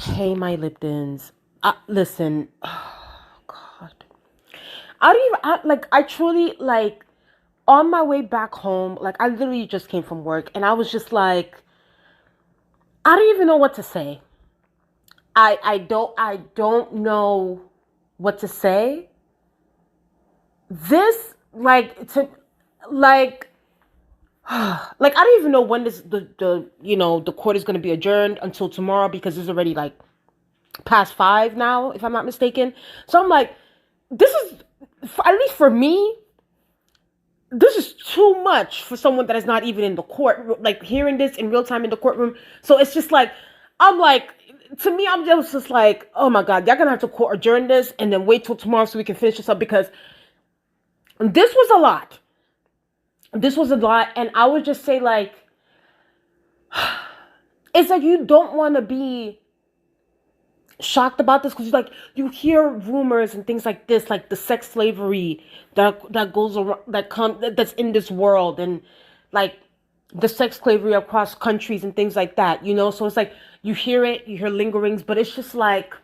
Hey, my Liptons. Listen. Oh, God. I don't even, I truly, on my way back home, I literally just came from work and I was just like, I don't even know what to say. I don't know what to say. This, like, I don't even know when the court is going to be adjourned until tomorrow because it's already, past 5 now, if I'm not mistaken. So I'm like, this is, at least for me, this is too much for someone that is not even in the court, like hearing this in real time in the courtroom. So it's just like, I'm like, to me, I'm just like, oh my God, y'all gonna have to court adjourn this and then wait till tomorrow so we can finish this up because this was a lot. This was a lot. And I would just say, it's like you don't want to be shocked about this because you hear rumors and things like this, like the sex slavery that goes around, that's in this world, and like the sex slavery across countries and things like that, so it's like you hear lingerings, but it's just like,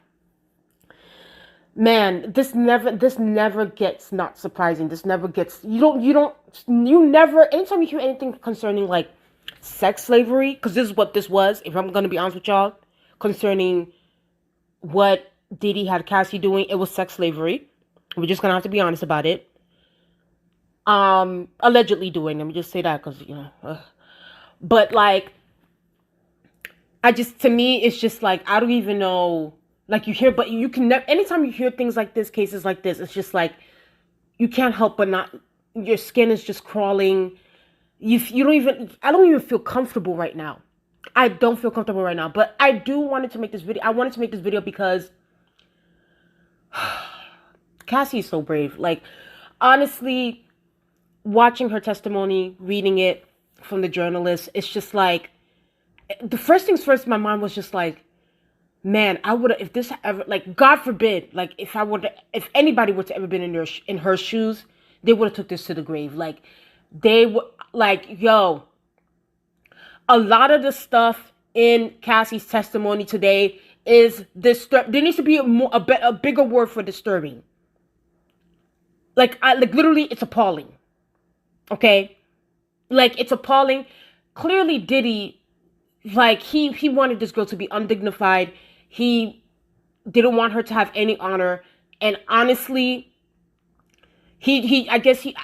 man, this never gets not surprising. This never gets, you never, anytime you hear anything concerning like sex slavery, because this is what this was, if I'm gonna be honest with y'all, concerning what Diddy had Cassie doing, it was sex slavery. We're just gonna have to be honest about it. Allegedly doing. Let me just say that because but to me, it's just like I don't even know. Like you hear, but you can never. Anytime you hear things like this, cases like this, it's just like you can't help but not. Your skin is just crawling. You don't even. I don't even feel comfortable right now. I don't feel comfortable right now, but I do wanted to make this video. I wanted to make this video because Cassie is so brave. Like, honestly, watching her testimony, reading it from the journalist, it's just like, the first things first, my mind was just like, man, I would have, if this ever, like, God forbid, like, if anybody were to ever been in her shoes, they would have took this to the grave. Like, they would, like, yo, a lot of the stuff in Cassie's testimony today is disturb. There needs to be a bigger word for disturbing. Like literally, it's appalling. Okay, like it's appalling. Clearly, Diddy, like he wanted this girl to be undignified. He didn't want her to have any honor, and honestly, I guess let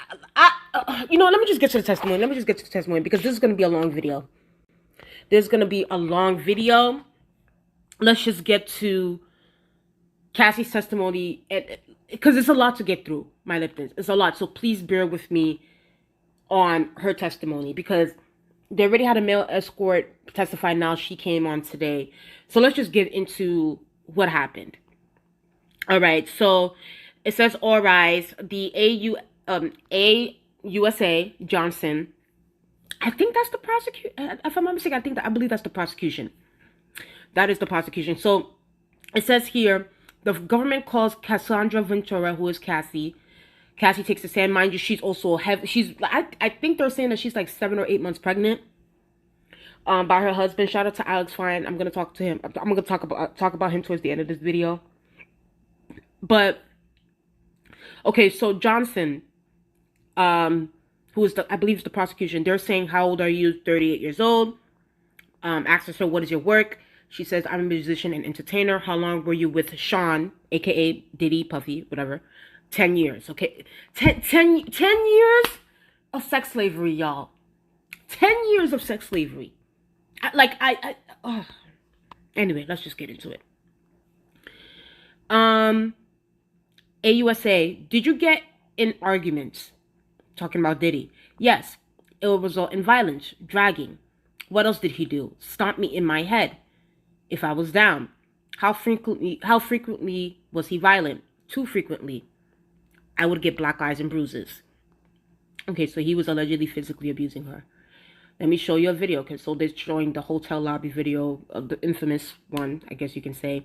me just get to the testimony. Let me just get to the testimony because this is gonna be a long video. There's gonna be a long video. Let's just get to Cassie's testimony, because it's a lot to get through, my Liptons. It's a lot, so please bear with me on her testimony because they already had a male escort testify. Now she came on today, so let's just get into what happened. All right, so it says, "All rise." The AUSA Johnson. I think that's the prosecution. If I'm not mistaken, I believe that's the prosecution. That is the prosecution. So it says here, the government calls Cassandra Ventura, who is Cassie. Cassie takes the stand. Mind you, she's also I think they're saying that she's like 7 or 8 months pregnant. By her husband. Shout out to Alex Fine. I'm gonna talk to him. I'm gonna talk about him towards the end of this video. But okay, so Johnson, who is I believe is the prosecution. They're saying, "How old are you?" 38 years old. Asks her, "What is your work?" She says, "I'm a musician and entertainer." "How long were you with Sean, aka Diddy, Puffy, whatever?" 10 years. Okay, 10 years of sex slavery, y'all. 10 years of sex slavery. Anyway, let's just get into it. AUSA, did you get in arguments? Talking about Diddy. Yes, it will result in violence, dragging. What else did he do? Stomp me in my head if I was down. How frequently was he violent? Too frequently. I would get black eyes and bruises. Okay, so he was allegedly physically abusing her. Let me show you a video. Okay, so they're showing the hotel lobby video, the infamous one, I guess you can say.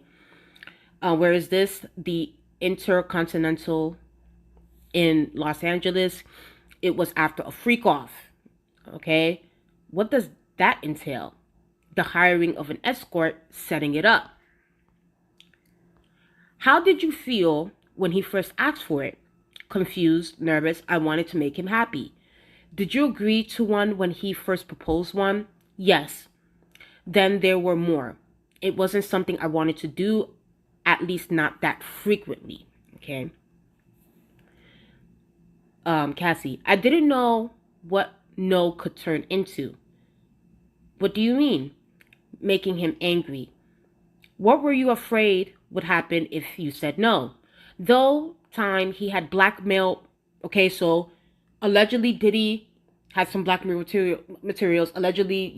Where is this? The Intercontinental in Los Angeles. It was after a freak off. Okay, what does that entail? The hiring of an escort, setting it up. How did you feel when he first asked for it? Confused, nervous. I wanted to make him happy. Did you agree to one when he first proposed one? Yes. Then there were more. It wasn't something I wanted to do, at least not that frequently. Okay. Cassie, I didn't know what no could turn into. What do you mean? Making him angry. What were you afraid would happen if you said no? Though time he had blackmailed. Okay, so allegedly Diddy had some blackmail materials. Allegedly,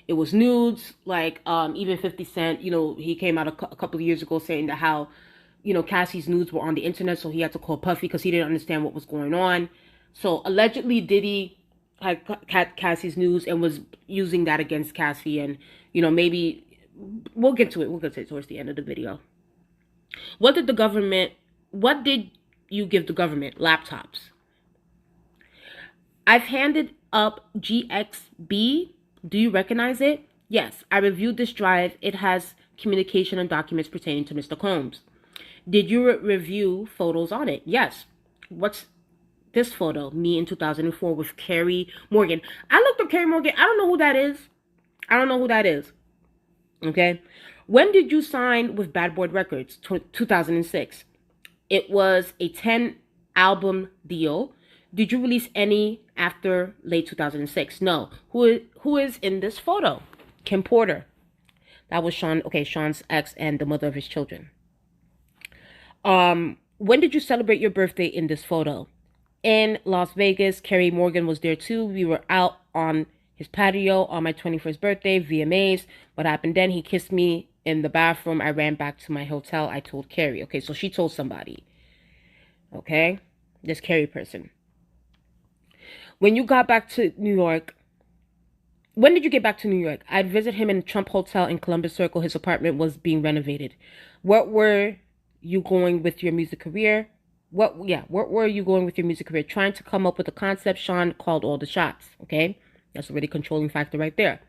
it was nudes. Like even 50 Cent, he came out a couple of years ago saying that how Cassie's nudes were on the internet, so he had to call Puffy because he didn't understand what was going on. So allegedly Diddy had Cassie's nudes and was using that against Cassie, and maybe we'll get to it. We'll get to it towards the end of the video. What did you give the government? Laptops. I've handed up GXB. Do you recognize it? Yes, I reviewed this drive. It has communication and documents pertaining to Mr. Combs. Did you review photos on it? Yes. What's this photo? Me in 2004 with Carrie Morgan. I looked up Carrie Morgan. I don't know who that is. Okay. When did you sign with Bad Boy Records? 2006. It was a 10 album deal. Did you release any after late 2006? No. Who is in this photo? Kim Porter. That was Sean's ex and the mother of his children. When did you celebrate your birthday in this photo? In Las Vegas. Carrie Morgan was there too. We were out on his patio on my 21st birthday, VMAs. What happened then? He kissed me in the bathroom. I ran back to my hotel. I told Carrie. Okay, so she told somebody. Okay, this Carrie person. When you got back to New York, when did you get back to New York? I'd visit him in Trump Hotel in Columbus Circle. His apartment was being renovated. What were you going with your music career? What were you going with your music career? Trying to come up with a concept. Sean called all the shots. Okay, that's already controlling factor right there.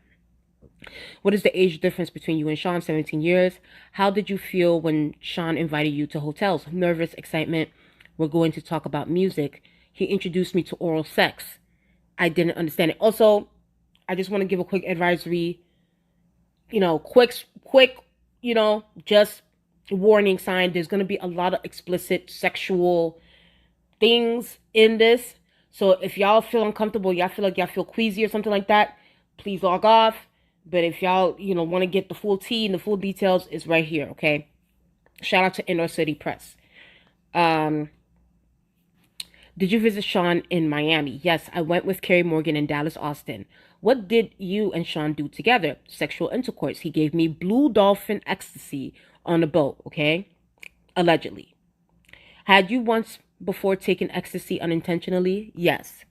What is the age difference between you and Sean? 17 years. How did you feel when Sean invited you to hotels? Nervous, excitement. We're going to talk about music. He introduced me to oral sex. I didn't understand it. Also, I just want to give a quick advisory, quick, just warning sign. There's going to be a lot of explicit sexual things in this. So if y'all feel uncomfortable, y'all feel like y'all feel queasy or something like that, please log off. But if y'all, want to get the full tea and the full details, it's right here, okay? Shout out to Inner City Press. Did you visit Sean in Miami? Yes, I went with Carrie Morgan in Dallas, Austin. What did you and Sean do together? Sexual intercourse. He gave me blue dolphin ecstasy on a boat, okay? Allegedly. Had you once before taken ecstasy unintentionally? Yes.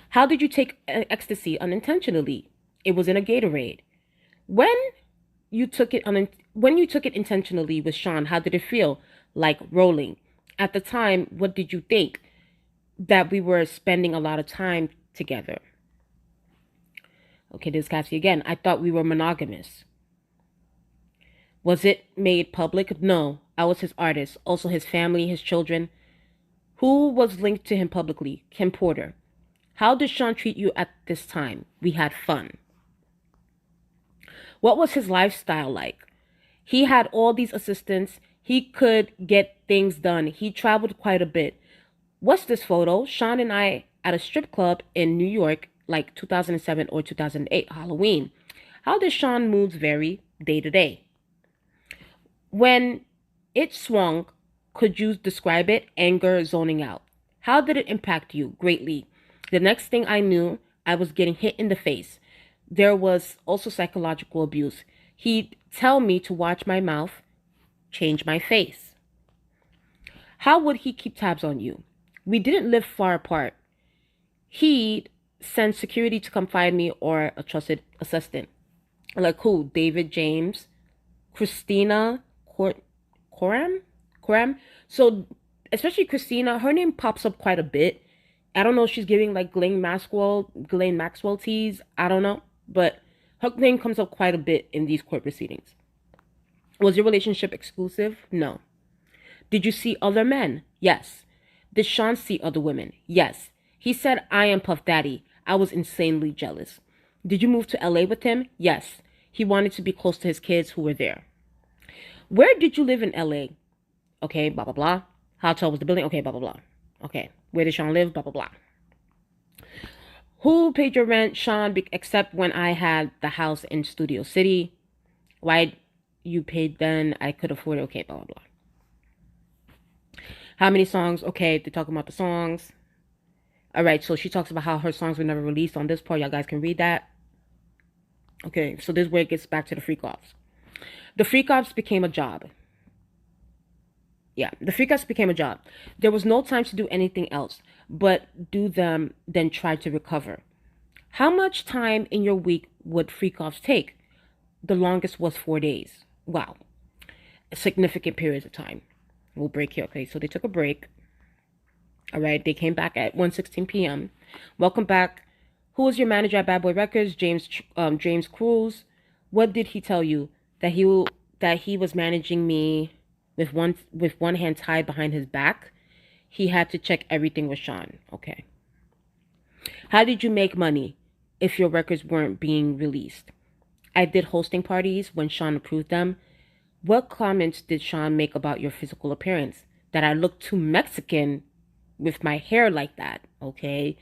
How did you take ecstasy unintentionally? It was in a Gatorade. When you took it intentionally with Sean, how did it feel? Like rolling. At the time, what did you think? That we were spending a lot of time together. Okay, this is Cassie again. I thought we were monogamous. Was it made public? No, I was his artist. Also his family, his children. Who was linked to him publicly? Kim Porter. How did Sean treat you at this time? We had fun. What was his lifestyle like? He had all these assistants. He could get things done. He traveled quite a bit. What's this photo? Sean and I at a strip club in New York, like 2007 or 2008, Halloween. How does Sean moods vary day to day? When it swung, could you describe it? Anger, zoning out. How did it impact you? Greatly. The next thing I knew, I was getting hit in the face. There was also psychological abuse. He'd tell me to watch my mouth, change my face. How would he keep tabs on you? We didn't live far apart. He'd send security to come find me or a trusted assistant. Like who? David James, Christina Coram? So especially Christina, her name pops up quite a bit. I don't know if she's giving like Ghislaine Maxwell teas. I don't know. But her name comes up quite a bit in these court proceedings. Was your relationship exclusive? No. Did you see other men? Yes. Did Sean see other women? Yes. He said, I am Puff Daddy. I was insanely jealous. Did you move to LA with him? Yes. He wanted to be close to his kids who were there. Where did you live in LA? Okay, blah, blah, blah. How tall was the building? Okay, blah, blah, blah. Okay, where did Sean live? Blah, blah, blah. Who paid your rent, Sean, except when I had the house in Studio City? Why you paid then? I could afford it. Okay, blah, blah, blah. How many songs? Okay, they're talking about the songs. All right, so she talks about how her songs were never released on this part. Y'all guys can read that. Okay, so this is where it gets back to the freak-offs. The freak-offs became a job. Yeah, the freak-offs became a job. There was no time to do anything else but do them, then try to recover. How much time in your week would freak-offs take? The longest was 4 days. Wow. Significant periods of time. We'll break here. Okay, so they took a break. All right, they came back at 1:16 p.m. Welcome back. Who was your manager at Bad Boy Records? James Cruz. What did he tell you? That he was managing me with one hand tied behind his back. He had to check everything with Sean. Okay. How did you make money if your records weren't being released? I did hosting parties when Sean approved them. What comments did Sean make about your physical appearance? That I look too Mexican with my hair like that. Okay.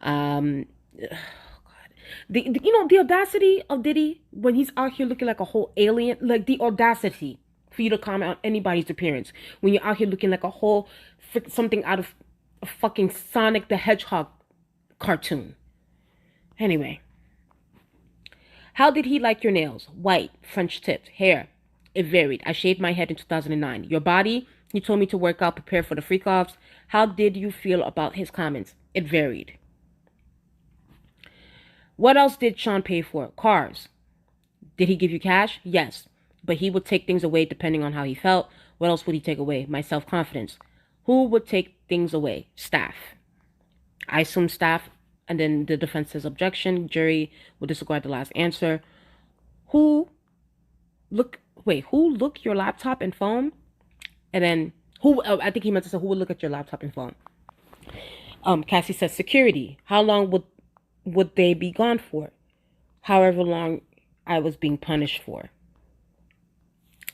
Oh God. The audacity of Diddy when he's out here looking like a whole alien, like the audacity for you to comment on anybody's appearance when you're out here looking like a whole something out of a fucking Sonic the Hedgehog cartoon. Anyway, how did he like your nails? White, French tipped, hair. It varied. I shaved my head in 2009. Your body? He told me to work out, prepare for the freak-offs. How did you feel about his comments? It varied. What else did Sean pay for? Cars. Did he give you cash? Yes. But he would take things away depending on how he felt. What else would he take away? My self-confidence. Who would take things away? Staff. I assume staff. And then the defense says objection. Jury will disregard the last answer. Who look your laptop and phone? And then I think he meant to say who would look at your laptop and phone? Cassie says security. How long would they be gone for? However long I was being punished for.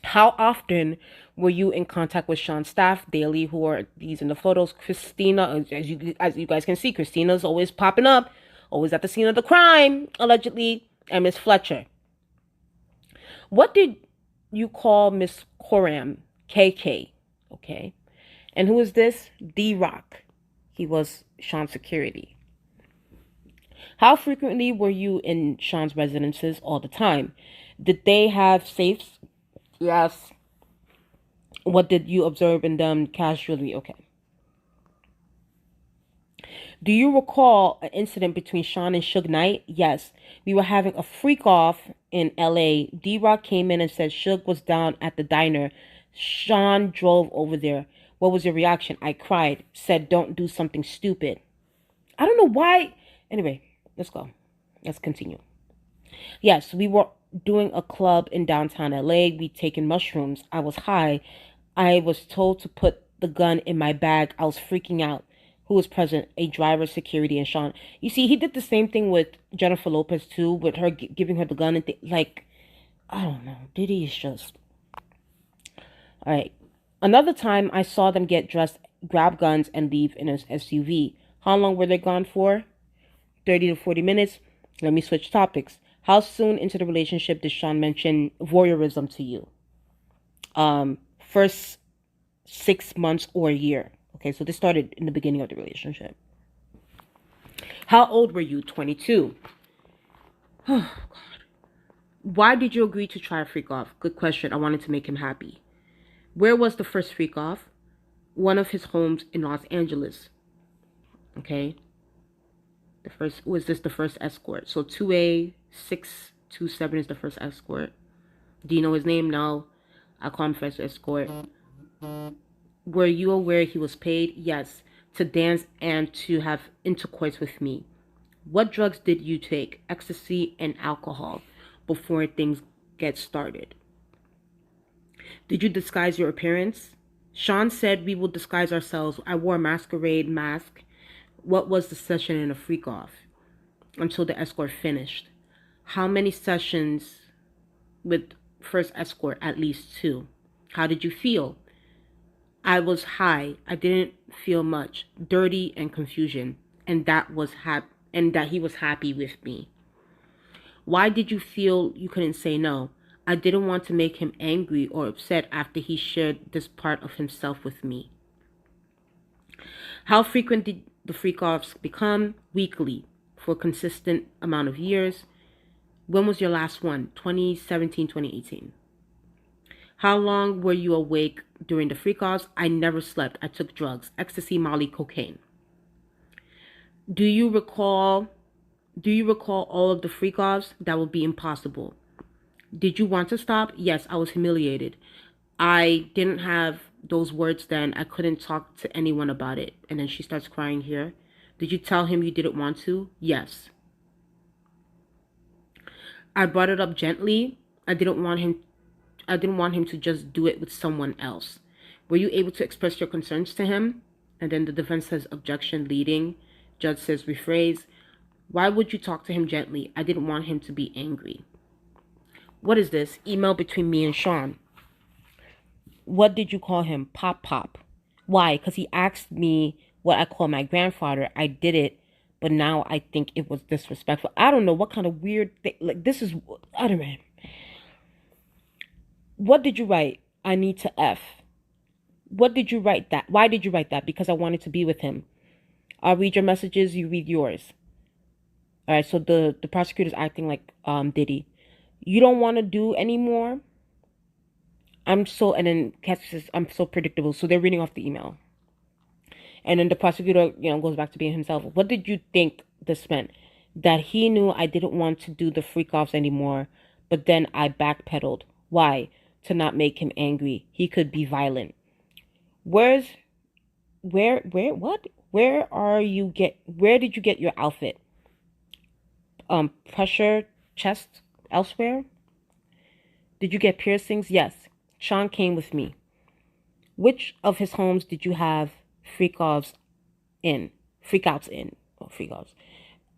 How often were you in contact with Sean's staff daily? Who are these in the photos? Christina, as you guys can see, Christina's always popping up, always at the scene of the crime, allegedly, and Miss Fletcher. What did you call Miss Coram? KK, okay? And who is this? D-Rock. He was Sean's security. How frequently were you in Sean's residences? All the time. Did they have safes? Yes. What did you observe in them casually? Okay. Do you recall an incident between Sean and Suge Knight? Yes. We were having a freak off in LA. D-Rock came in and said Suge was down at the diner. Sean drove over there. What was your reaction? I cried. Said don't do something stupid. I don't know why. Anyway, let's go. Let's continue. Yes, we were doing a club in downtown LA. We'd taken mushrooms. I was high. I was told to put the gun in my bag. I was freaking out. Who was present? A driver, security, and Sean. You see, he did the same thing with Jennifer Lopez too, with her giving her the gun and like, I don't know. Diddy is just... All right. Another time, I saw them get dressed, grab guns, and leave in an SUV. How long were they gone for? 30 to 40 minutes. Let me switch topics. How soon into the relationship did Sean mention voyeurism to you? First 6 months or a year. Okay, so this started in the beginning of the relationship. How old were you? 22. Oh, God. Why did you agree to try a freak off? Good question. I wanted to make him happy. Where was the first freak off? One of his homes in Los Angeles. Okay. Was this the first escort? So 2A627 is the first escort. Do you know his name? No. I call him first escort. Were you aware he was paid? Yes. To dance and to have intercourse with me. What drugs did you take? Ecstasy and alcohol before things get started. Did you disguise your appearance? Sean said we will disguise ourselves. I wore a masquerade mask. What was the session in a freak off? Until the escort finished. How many sessions with first escort? At least 2. How did you feel? I was high. I didn't feel much. Dirty and confusion. And that he was happy with me. Why did you feel you couldn't say no? I didn't want to make him angry or upset after he shared this part of himself with me. How frequent did the freak-offs become? Weekly, for a consistent amount of years. When was your last one? 2017, 2018. How long were you awake during the freak-offs? I never slept. I took drugs, ecstasy, Molly, cocaine. Do you recall all of the freak-offs? That would be impossible. Did you want to stop? Yes, I was humiliated. I didn't have those words then. I couldn't talk to anyone about it. And then she starts crying here. Did you tell him you didn't want to? Yes. I brought it up gently. I didn't want him to just do it with someone else. Were you able to express your concerns to him? And then the defense says objection leading. Judge says rephrase. Why would you talk to him gently? I didn't want him to be angry. What is this? Email between me and Sean. What did you call him? Pop. Why? Because he asked me what I call my grandfather. I did it, but now I think it was disrespectful. I don't know what kind of weird thing. Like, this is, I don't know. What did you write? I need to F. What did you write that? Why did you write that? Because I wanted to be with him. I'll read your messages. You read yours. All right, so the prosecutor's acting like Diddy. You don't want to do anymore? And then Cassie says, I'm so predictable. So they're reading off the email. And then the prosecutor, goes back to being himself. What did you think this meant? That he knew I didn't want to do the freak-offs anymore, but then I backpedaled. Why? To not make him angry. He could be violent. Where did you get your outfit? Pressure, chest, elsewhere? Did you get piercings? Yes. Sean came with me. Which of his homes did you have freakouts in?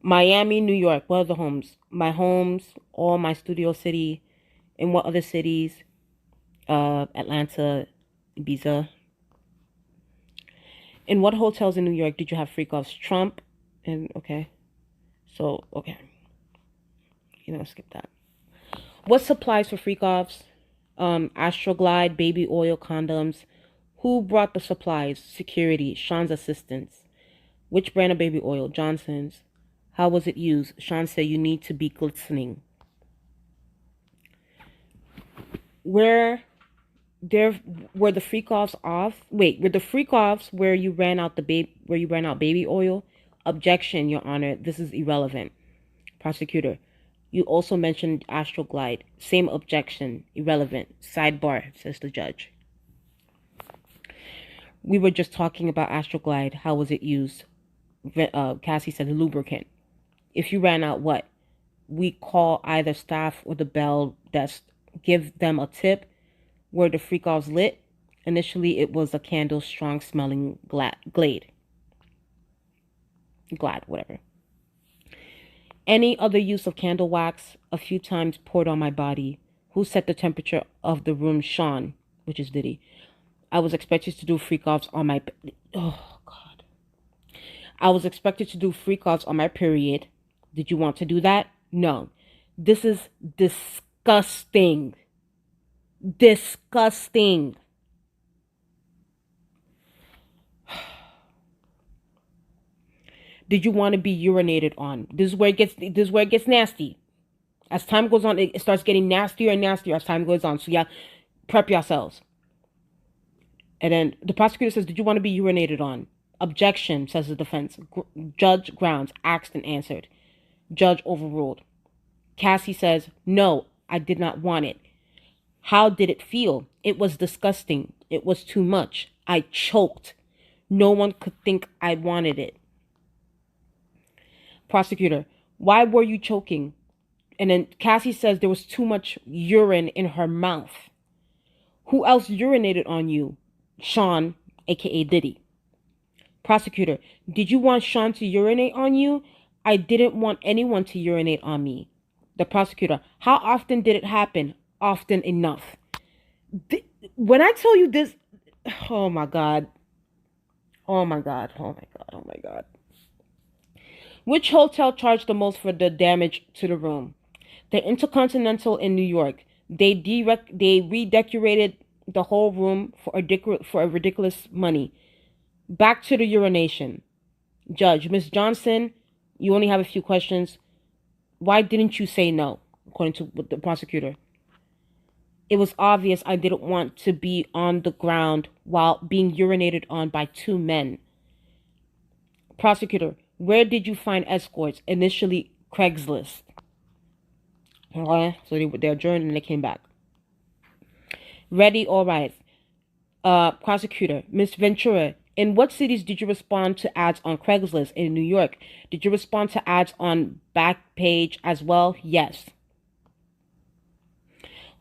Miami, New York. What are the homes? My homes, all my studio city. In what other cities? Atlanta, Ibiza. In what hotels in New York did you have freak-offs? Trump. And okay. So, okay. Skip that. What supplies for freak-offs? Astroglide, baby oil, condoms. Who brought the supplies? Security. Sean's assistants. Which brand of baby oil? Johnson's. How was it used? Sean said you need to be glistening. Were the freak-offs off? Wait, were the freak-offs where you ran out baby oil? Objection, Your Honor. This is irrelevant. Prosecutor. You also mentioned Astroglide. Same objection. Irrelevant. Sidebar, says the judge. We were just talking about Astroglide. How was it used? Cassie said lubricant. If you ran out, what? We call either staff or the bell desk. Give them a tip. Were the freak-offs lit? Initially, it was a candle, strong-smelling glade. Glad, whatever. Any other use of candle wax? A few times poured on my body. Who set the temperature of the room? Sean, which is Diddy. I was expected to do freak-offs on my... Oh, God. I was expected to do freak-offs on my period. Did you want to do that? No. This is disgusting. Disgusting. Did you want to be urinated on? This is where it gets nasty. As time goes on, it starts getting nastier and nastier as time goes on. So yeah, prep yourselves. And then the prosecutor says, did you want to be urinated on? Objection, says the defense. Judge grounds, asked and answered. Judge overruled. Cassie says, no, I did not want it. How did it feel? It was disgusting. It was too much. I choked. No one could think I wanted it. Prosecutor, why were you choking? And then Cassie says there was too much urine in her mouth. Who else urinated on you? Sean, aka Diddy. Prosecutor, did you want Sean to urinate on you? I didn't want anyone to urinate on me. The prosecutor, how often did it happen? Often enough. When I tell you this, oh my God. Oh my God. Oh my God. Oh my God. Which hotel charged the most for the damage to the room? The Intercontinental in New York. They redecorated the whole room for a ridiculous money. Back to the urination. Judge, Miss Johnson, you only have a few questions. Why didn't you say no? According to the prosecutor. It was obvious I didn't want to be on the ground while being urinated on by two men. Prosecutor, where did you find escorts? Initially, Craigslist. Okay, so they adjourned and they came back. Ready? All right. Prosecutor, Miss Ventura, in what cities did you respond to ads on Craigslist? In New York. Did you respond to ads on Backpage as well? Yes.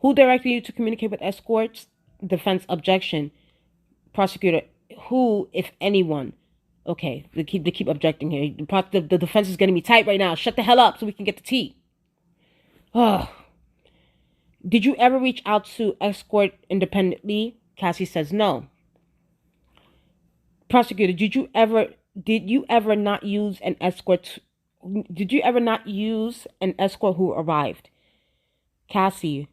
Who directed you to communicate with escorts? Defense objection. Prosecutor, who, if anyone? Okay, they keep objecting here. The defense is getting me tight right now. Shut the hell up so we can get the tea. Oh. Did you ever reach out to escort independently? Cassie says no. Prosecutor, did you ever not use an escort? Did you ever not use an escort who arrived? Cassie,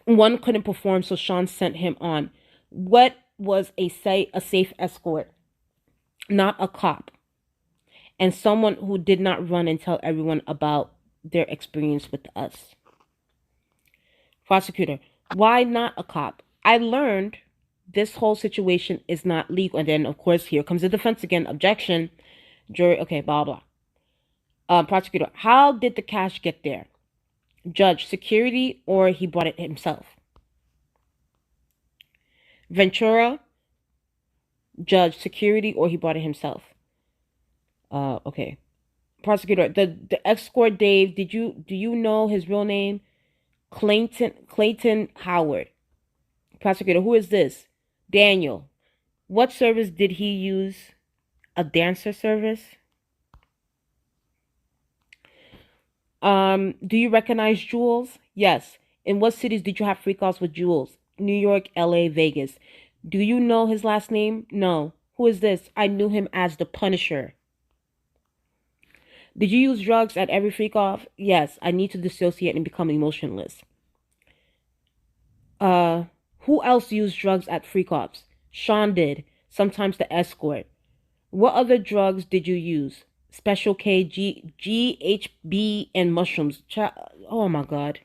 one couldn't perform, so Sean sent him on. What was a safe escort? Not a cop. And someone who did not run and tell everyone about their experience with us. Prosecutor, why not a cop? I learned this whole situation is not legal. And then, of course, here comes the defense again. Objection. Jury, okay, blah, blah. Prosecutor, how did the cash get there? Judge, security, or he brought it himself? Ventura, judge, security, or he brought it himself? Okay. Prosecutor, the escort Dave, do you know his real name? Clayton Howard. Prosecutor, who is this? Daniel. What service did he use? A dancer service? Do you recognize Jules? Yes. In what cities did you have freakouts with Jules? New York, LA, Vegas. Do you know his last name? No. Who is this? I knew him as the Punisher. Did you use drugs at every freak-off? Yes. I need to dissociate and become emotionless. Who else used drugs at freak-offs? Sean did. Sometimes the escort. What other drugs did you use? Special K, GHB, and mushrooms. Oh my God.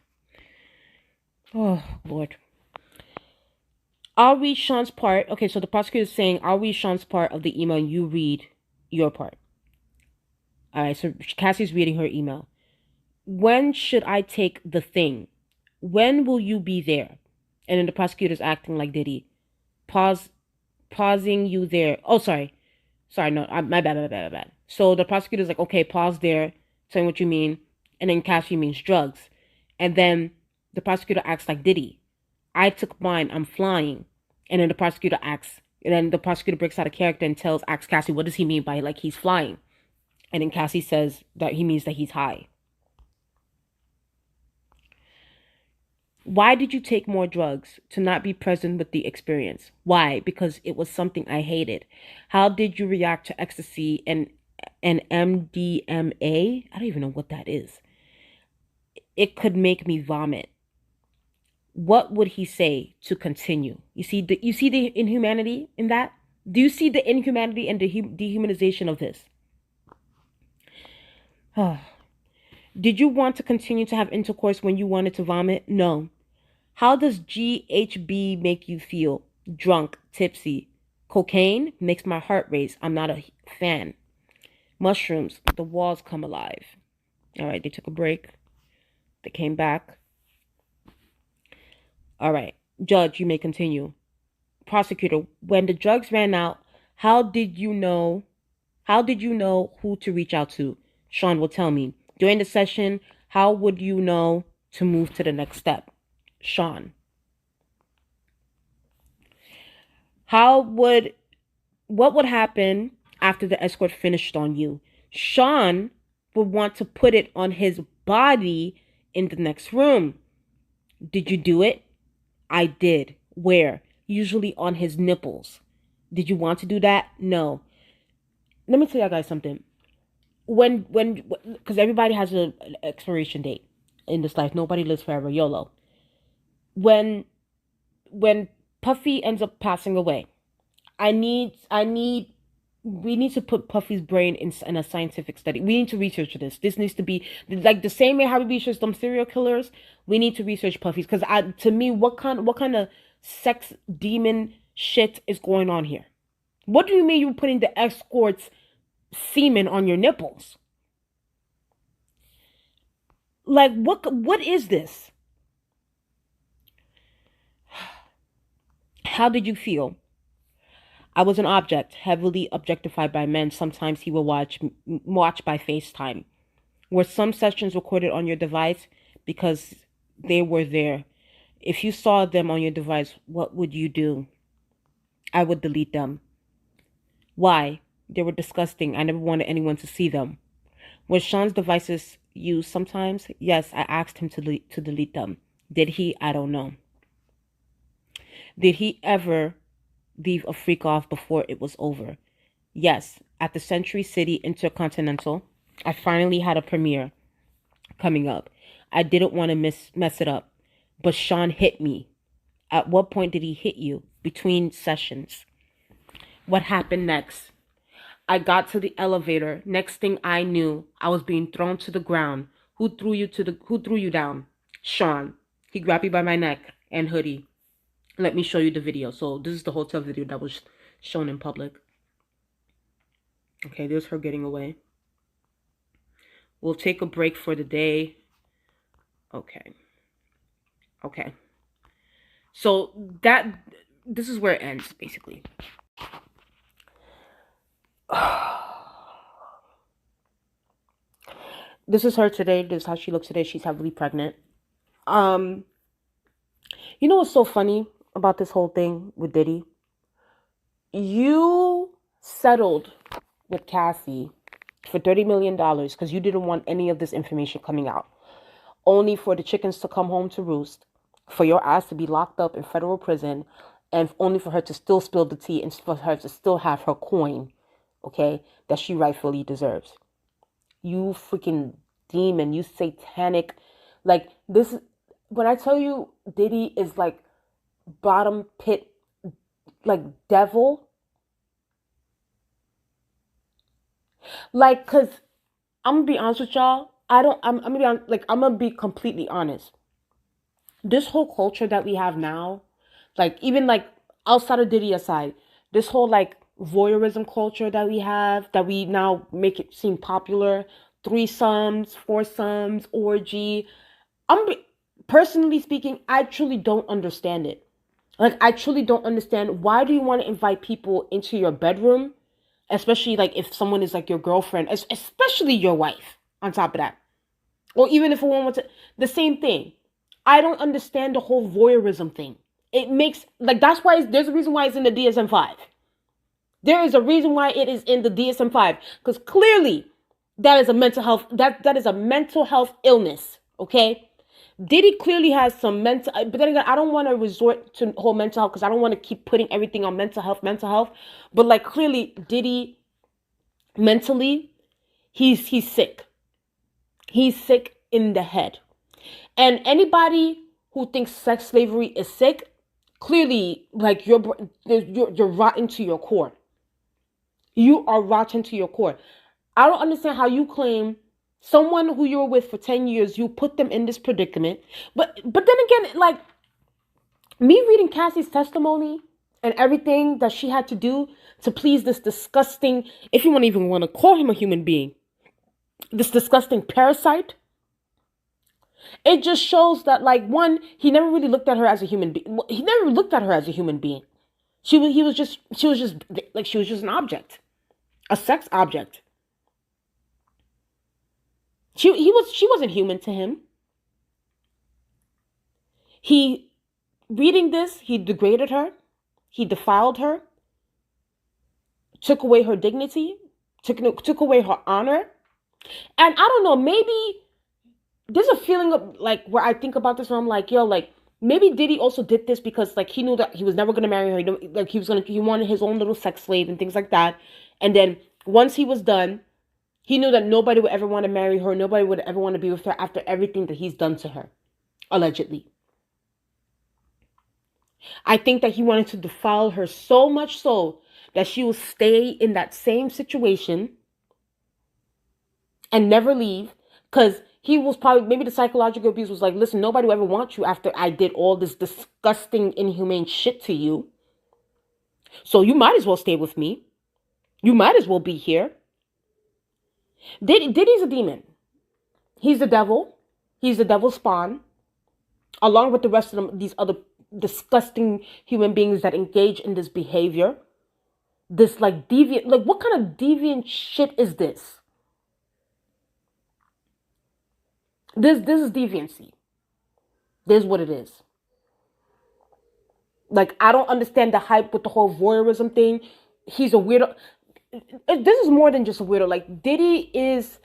Oh Lord. I'll read Sean's part. Okay, so the prosecutor is saying, I'll read Sean's part of the email and you read your part. All right, so Cassie's reading her email. When should I take the thing? When will you be there? And then the prosecutor's acting like Diddy. Pausing you there. Oh, sorry. No, my bad. So the prosecutor's like, okay, pause there. Tell me what you mean. And then Cassie means drugs. And then the prosecutor acts like Diddy. I took mine. I'm flying. And then the prosecutor breaks out of character and asks Cassie, what does he mean by like he's flying? And then Cassie says that he means that he's high. Why did you take more drugs? To not be present with the experience. Why? Because it was something I hated. How did you react to ecstasy and MDMA? I don't even know what that is. It could make me vomit. What would he say to continue? You see the inhumanity in that? Do you see the inhumanity and the dehumanization of this? Did you want to continue to have intercourse when you wanted to vomit? No. How does GHB make you feel? Drunk, tipsy. Cocaine makes my heart race. I'm not a fan. Mushrooms, the walls come alive. All right, they took a break. They came back. All right, judge, you may continue. Prosecutor, when the drugs ran out, how did you know who to reach out to? Sean will tell me. During the session, how would you know to move to the next step? Sean. How would what would happen after the escort finished on you? Sean would want to put it on his body in the next room. Did you do it? I did. Where? Usually on his nipples. Did you want to do that? No. Let me tell you guys something. Because everybody has an expiration date in this life. Nobody lives forever. YOLO. When when Puffy ends up passing away, we need to put Puffy's brain in a scientific study. We need to research this. This needs to be like the same way how we research them serial killers. We need to research Puffy's because to me, what kind of sex demon shit is going on here? What do you mean you're putting the escort's semen on your nipples? Like what is this? How did you feel? I was an object, heavily objectified by men. Sometimes he will watch by FaceTime. Were some sessions recorded on your device? Because they were there. If you saw them on your device, what would you do? I would delete them. Why? They were disgusting. I never wanted anyone to see them. Was Sean's devices used sometimes? Yes, I asked him to delete them. Did he? I don't know. Did he ever leave a freak off before it was over? Yes, at the Century City Intercontinental, I finally had a premiere coming up. I didn't want to mess it up, but Sean hit me. At what point did he hit you? Between sessions. What happened next? I got to the elevator. Next thing I knew, I was being thrown to the ground. Who threw you down? Sean. He grabbed me by my neck and hoodie. Let me show you the video. So this is the hotel video that was shown in public. Okay, there's her getting away. We'll take a break for the day. Okay. So this is where it ends, basically. This is her today. This is how she looks today. She's heavily pregnant. You know what's so funny about this whole thing with Diddy? You settled with Cassie for $30 million because you didn't want any of this information coming out. Only for the chickens to come home to roost, for your ass to be locked up in federal prison, and only for her to still spill the tea and for her to still have her coin, okay, that she rightfully deserves. You freaking demon, you satanic, like this. When I tell you Diddy is like bottom pit, like devil, like, cause I'm gonna be honest with y'all. I'm gonna be completely honest. This whole culture that we have now, like even like outside of Diddy aside, this whole like voyeurism culture that we have, that we now make it seem popular, threesomes, foursomes, orgy. Personally speaking, I truly don't understand it. Like, I truly don't understand, why do you want to invite people into your bedroom, especially like if someone is like your girlfriend, especially your wife on top of that, or even if a woman wants to, the same thing. I don't understand the whole voyeurism thing. It makes, like, that's why there's a reason why it's in the DSM-5. There is a reason why it is in the DSM-5, because clearly that is a mental health, that is a mental health illness, okay? Diddy clearly has some mental, but then again, I don't want to resort to whole mental health because I don't want to keep putting everything on mental health. But like clearly, Diddy mentally, he's sick. He's sick in the head. And anybody who thinks sex slavery is sick, clearly, like you're rotten to your core. You are rotten to your core. I don't understand how you claim someone who you were with for 10 years, you put them in this predicament. But then again, like, me reading Cassie's testimony and everything that she had to do to please this disgusting, if you even want to call him a human being, this disgusting parasite, it just shows that, like, one, he never really looked at her as a human being. He never looked at her as a human being. She was just an object, a sex object. She wasn't human to him. Reading this, he degraded her. he defiled her, took away her dignity, took away her honor. And I don't know, maybe there's a feeling of like where I think about this and I'm like, yo, like maybe Diddy also did this because like he knew that he was never gonna marry her. Like he wanted his own little sex slave and things like that. And then once he was done, he knew that nobody would ever want to marry her. Nobody would ever want to be with her after everything that he's done to her, allegedly. I think that he wanted to defile her so much so that she will stay in that same situation and never leave, because he was probably, maybe the psychological abuse was like, listen, nobody will ever want you after I did all this disgusting, inhumane shit to you. So you might as well stay with me. You might as well be here. Diddy's a demon. He's the devil. He's the devil's spawn, along with the rest of these other disgusting human beings that engage in this behavior. This like deviant, like what kind of deviant shit is this? This is deviancy. This is what it is. Like, I don't understand the hype with the whole voyeurism thing. He's a weirdo. This is more than just a weirdo. Like, Diddy is,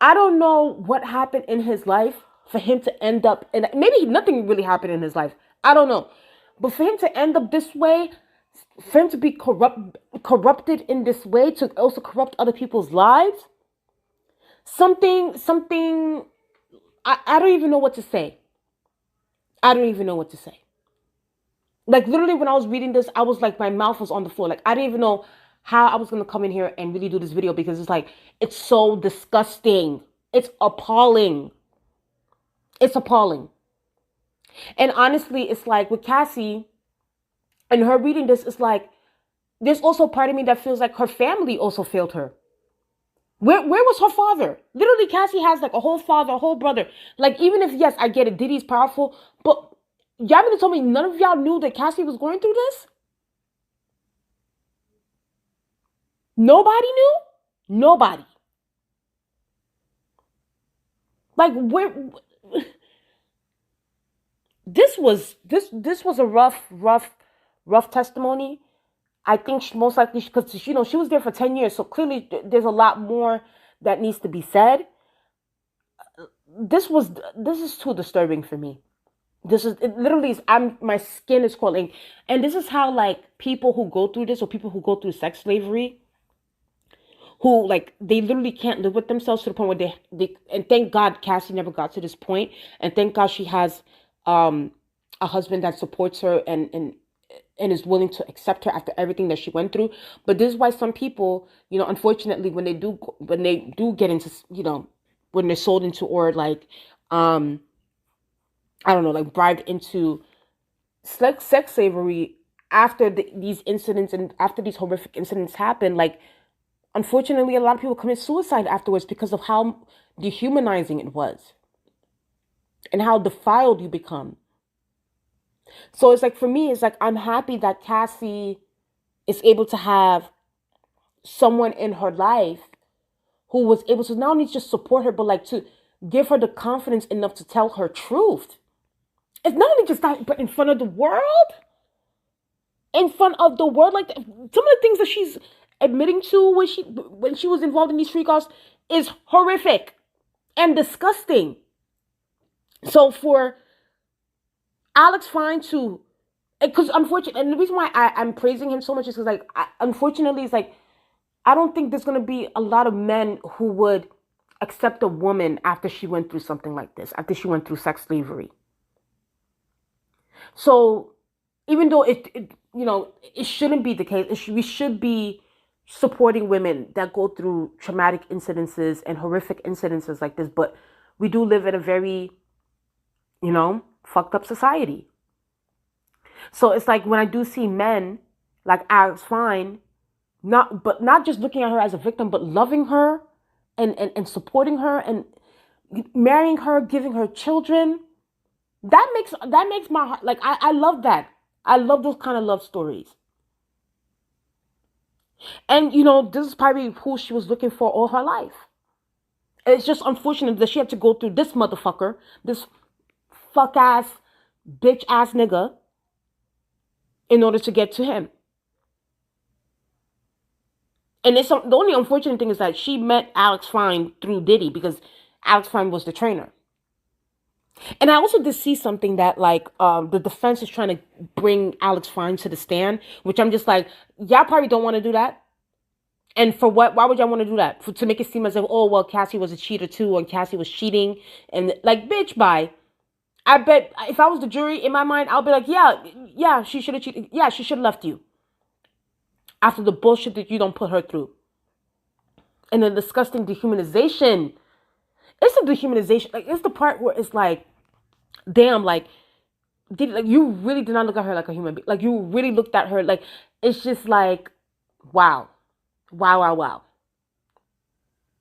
I don't know what happened in his life for him to end up, and maybe nothing really happened in his life. I don't know. But for him to end up this way, for him to be corrupted in this way, to also corrupt other people's lives, something, I don't even know what to say. I don't even know what to say. Like, literally, when I was reading this, I was like, my mouth was on the floor. Like, I didn't even know how I was going to come in here and really do this video, because it's like, it's so disgusting. It's appalling. It's appalling. And honestly, it's like with Cassie and her reading this, it's like, there's also a part of me that feels like her family also failed her. Where was her father? Literally, Cassie has like a whole father, a whole brother. Like, even if, yes, I get it, Diddy's powerful, but y'all mean to tell me none of y'all knew that Cassie was going through this? Nobody knew? Nobody. Like, where... This was a rough testimony. I think she most likely, because she was there for 10 years, so clearly there's a lot more that needs to be said. This is too disturbing for me. It literally is, my skin is crawling. And this is how, like, people who go through this, or people who go through sex slavery, who, like, they literally can't live with themselves to the point where they and thank God Cassie never got to this point, and thank God she has a husband that supports her and is willing to accept her after everything that she went through. But this is why some people, unfortunately, when they do get into, when they're sold into, or like, I don't know, like bribed into sex slavery after these incidents and after these horrific incidents happen, like, unfortunately, a lot of people commit suicide afterwards because of how dehumanizing it was and how defiled you become. So it's like, for me, it's like, I'm happy that Cassie is able to have someone in her life who was able to not only just support her, but like to give her the confidence enough to tell her truth. It's not only just that, but in front of the world. In front of the world, like some of the things that she's admitting to when she was involved in these freak-offs is horrific and disgusting. So for Alex Fine to, because unfortunately, and the reason why I'm praising him so much is because, like, unfortunately, it's like, I don't think there's going to be a lot of men who would accept a woman after she went through something like this, after she went through sex slavery. So even though it shouldn't be the case, we should be supporting women that go through traumatic incidences and horrific incidences like this. But we do live in a very, fucked up society. So it's like, when I do see men like Alex Fine, not just looking at her as a victim, but loving her and supporting her and marrying her, giving her children, that makes my heart, like, I love that. I love those kind of love stories. And this is probably who she was looking for all her life. It's just unfortunate that she had to go through this motherfucker, this fuck ass, bitch ass nigga, in order to get to him. And the only unfortunate thing is that she met Alex Fine through Diddy because Alex Fine was the trainer. And I also did see something that like the defense is trying to bring Alex Fine to the stand, which I'm just like, y'all probably don't want to do that. And for what? Why would y'all want to do that? To make it seem as if, oh well, Cassie was a cheater too, or Cassie was cheating, and like, bitch, bye. I bet if I was the jury in my mind, I'll be like, yeah, she should have cheated. Yeah, she should have left you after the bullshit that you don't put her through, and the disgusting dehumanization. It's a dehumanization. Like it's the part where it's like, damn, like you really did not look at her like a human being. Like you really looked at her like it's just like, wow, wow, wow, wow.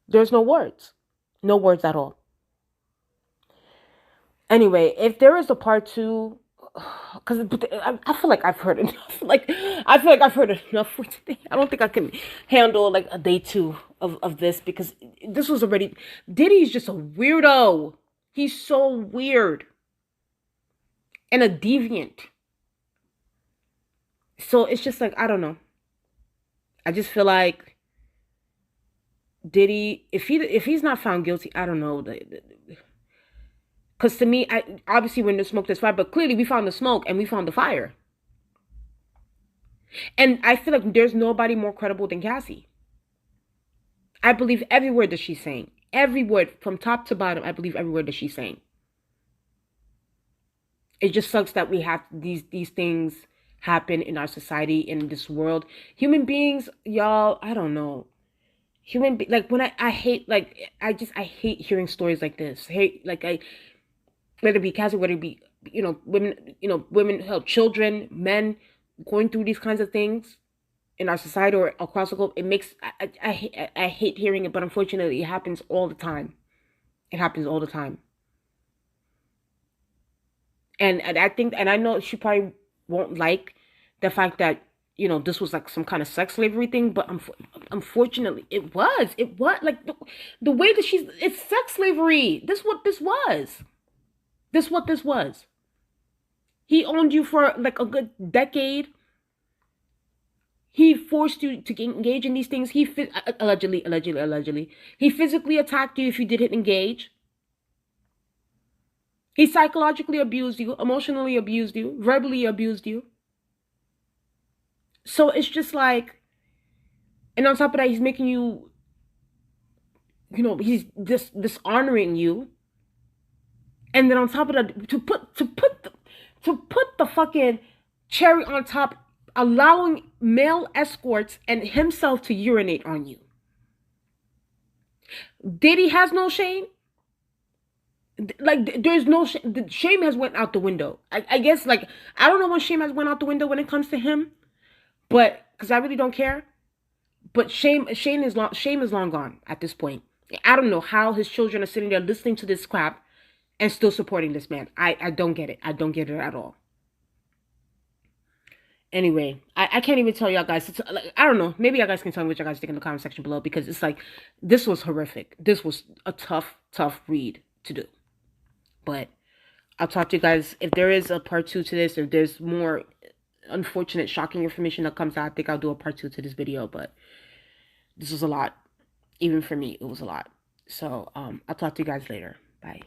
There's no words, no words at all. Anyway, if there is a part two, because I feel like I've heard enough. Like I feel like I've heard enough for today. I don't think I can handle like a day two of this because this was already. Diddy's just a weirdo. He's so weird and a deviant. So it's just like I don't know. I just feel like Diddy, if he's not found guilty, I don't know. Because to me, obviously when there's smoke, there's fire. But clearly we found the smoke and we found the fire. And I feel like there's nobody more credible than Cassie. I believe every word that she's saying. Every word from top to bottom, I believe every word that she's saying. It just sucks that we have these things happen in our society, in this world. Human beings, y'all, I don't know. Like when I hate, like, I hate hearing stories like this. Hate, like, whether it be Cassie, whether it be, women, hell, children, men going through these kinds of things in our society or across the globe. It makes, I hate hearing it, but unfortunately it happens all the time. It happens all the time. And I think, and I know she probably won't like the fact that, this was like some kind of sex slavery thing, but unfortunately it was like the way that it's sex slavery. This what this was. This was. He owned you for like a good decade. He forced you to engage in these things. Allegedly. He physically attacked you if you didn't engage. He psychologically abused you, emotionally abused you, verbally abused you. So it's just like, and on top of that, he's making you, he's dishonoring you. And then on top of that, to put the fucking cherry on top, allowing male escorts and himself to urinate on you. Diddy has no shame. Like there's no shame has went out the window. I guess like I don't know when shame has went out the window when it comes to him, but because I really don't care. But shame is long gone at this point. I don't know how his children are sitting there listening to this crap and still supporting this man. I don't get it. I don't get it at all. Anyway, I can't even tell y'all guys. Like, I don't know. Maybe y'all guys can tell me what y'all guys think in the comment section below because it's like this was horrific. This was a tough read to do. But I'll talk to you guys if there is a part two to this. If there's more unfortunate, shocking information that comes out, I think I'll do a part two to this video. But this was a lot. Even for me, it was a lot. So I'll talk to you guys later. Bye.